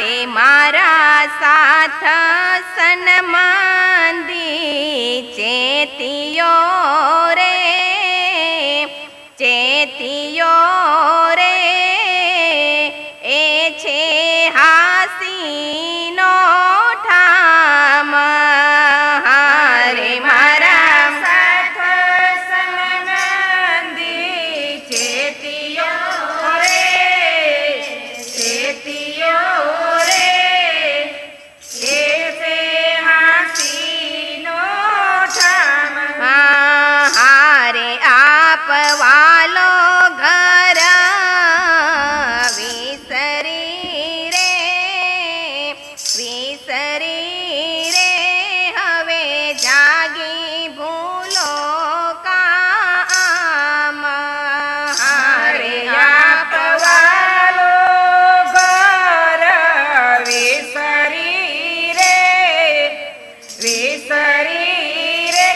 રે મારા સાથ સન્મંદી ચેતિયો રે એ છે હાસીનો ઠામ રે મારા સાથ સન્મંદી ચેતિયો રે એ છે હાસીનો ઠામ હારે આપવાલો ઘર વિસરી રે હવે જાગી ભૂલો કામ હારે આપવાલો ઘર વિસરી રે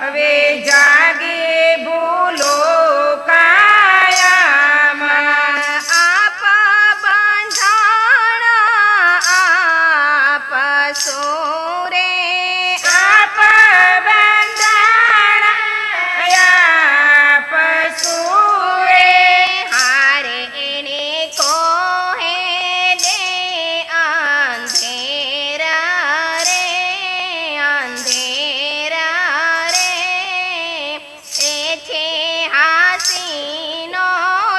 હવે જાગે ભૂલો કાયામાં આપ બંધાણ આપ સોરે આપ બંધાણ આપ સુરે હારે એને કોહે દે અંધેરા રે એ છે હાસીનો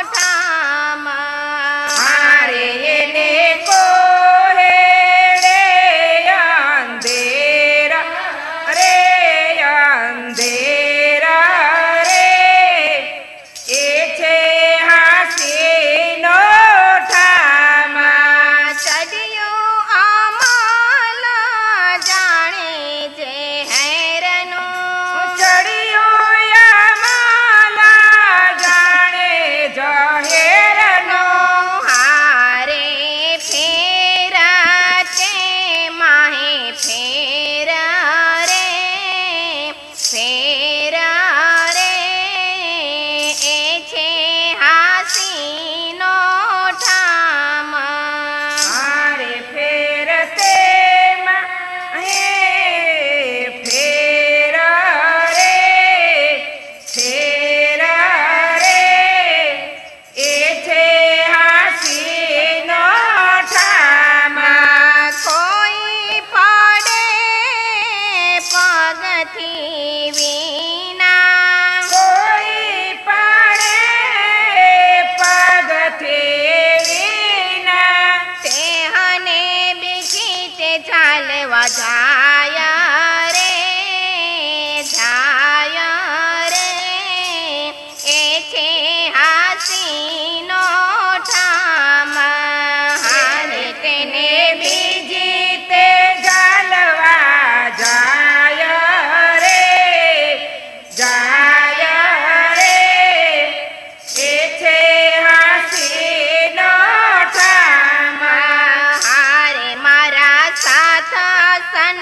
ઠામ હારે એને કોહે રે અંધેરા રે એ છે હાસીનો ઠામ ચડિયો અમાલ જાણે છે હેરનું ચડિયો યમાલા જાણે જહેરનો હારે ફેરા તે માહે ફેરા રે એ છે હાસીનો ઠામ હારે ફેરતે હે ફેરા રે એ છે હાસીનો ઠામ કોઈ પડે પગથી વિના કોઈ પડે પગથી વિના તેહને બીજી તે ચાલવા જાય રે એ છે હાસીનો ઠામ હારે તેને બીજી તે જાલવા જાય રે એ છે હાસીનો ઠામ હારે મારા સાથ સન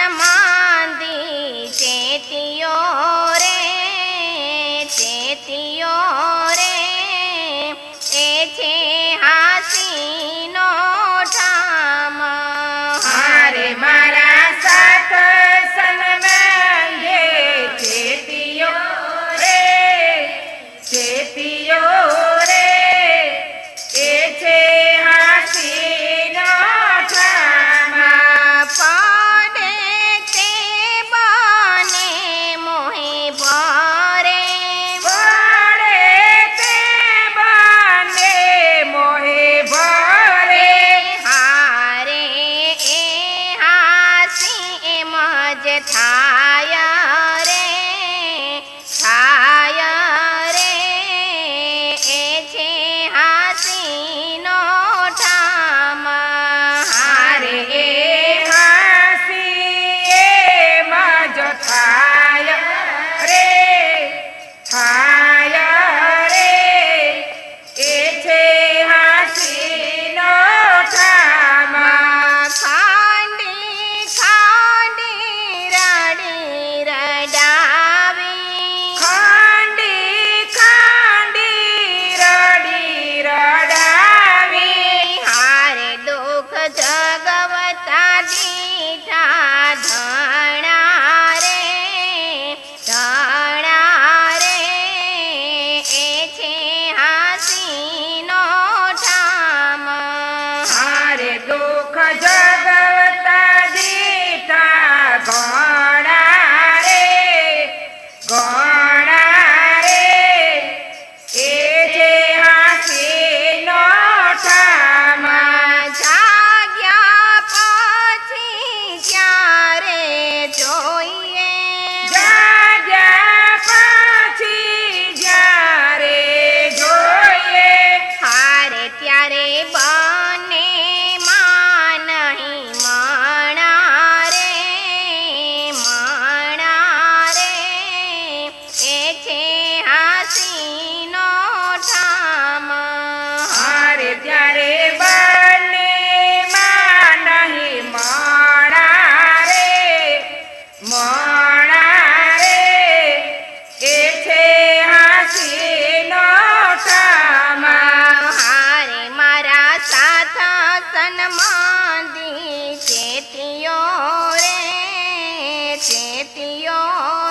સન્માનથી ચેતિયો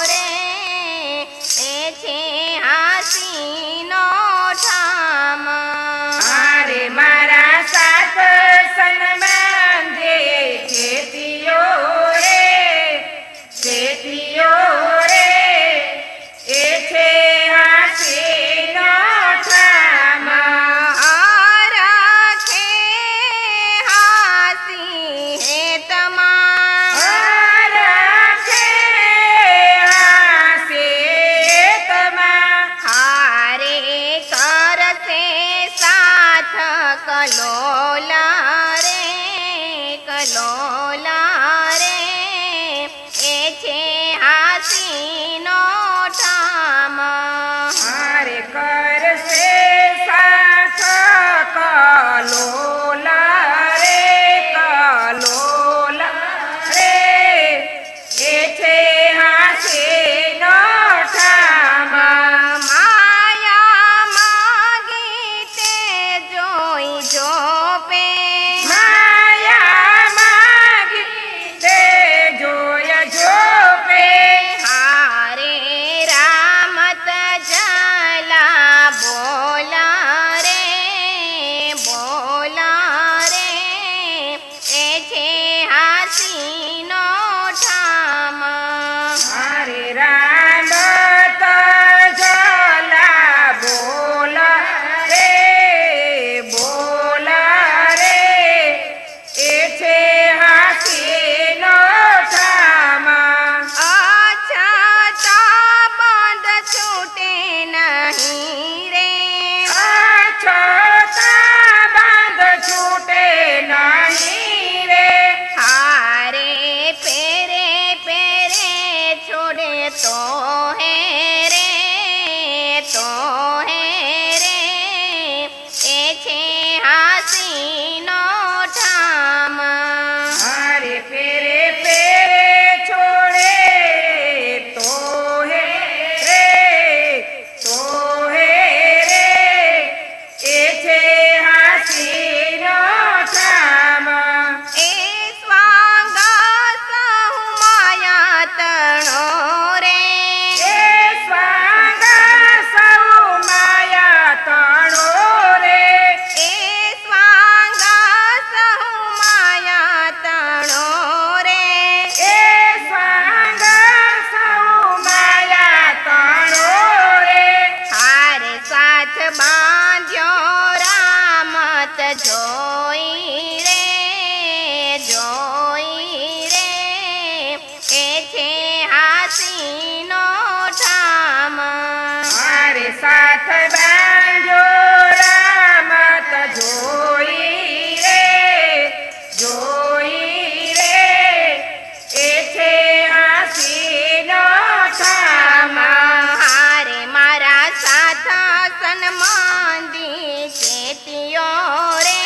રે એ છે હાસીનો ઠામ. અરે મારા સાત સન્માન દે ખેતીઓ રે એ છે હાસીનો ઠામ. રાખે હાસી હેતમાં રાખે હાસીતમાં હારે કરશે સાથ કલોલા રે એ છે હાસીનો ઠામ. હારે કરશે સાથ કલોલા રે એ છે હાસીનો ઠામ. માયા માગી તે જોઈ જોપે માયા માગી તે જોય જોપે હારે રામત જલા બોલા રે એ છે હાસીનો ઠામ. હરે રામ તજલા બોલ રે એ છે હાસીનો ઠામ. અછતા બંધ છૂટે નહીં રે અછતા બાંધ છૂટે નહીં રે હારે પેરે છોડે તો હે રે એ છે હાસીનો ઠામ. હરે પેરે છોડે તો હે રે એ છે હાસીનો ઠામ. એ સ્વાંગ સહુ માયા તણો રે એ સ્વાંગ સૌ માયા તણો રે એ સ્વાંગ સહુ માયા તણો રે એ સ્વાંગ સૌ માયા તણો રે હારે સાથ બાંધ્યો રામત જોઈ રે એ છે હાસીનો ઠામ. મારે સાથ બાંધ્યો રામત જોઈ રે એ છે હાસીનો ઠામ. હારે મારા સાથ સન્માન દી ચેતિયો રે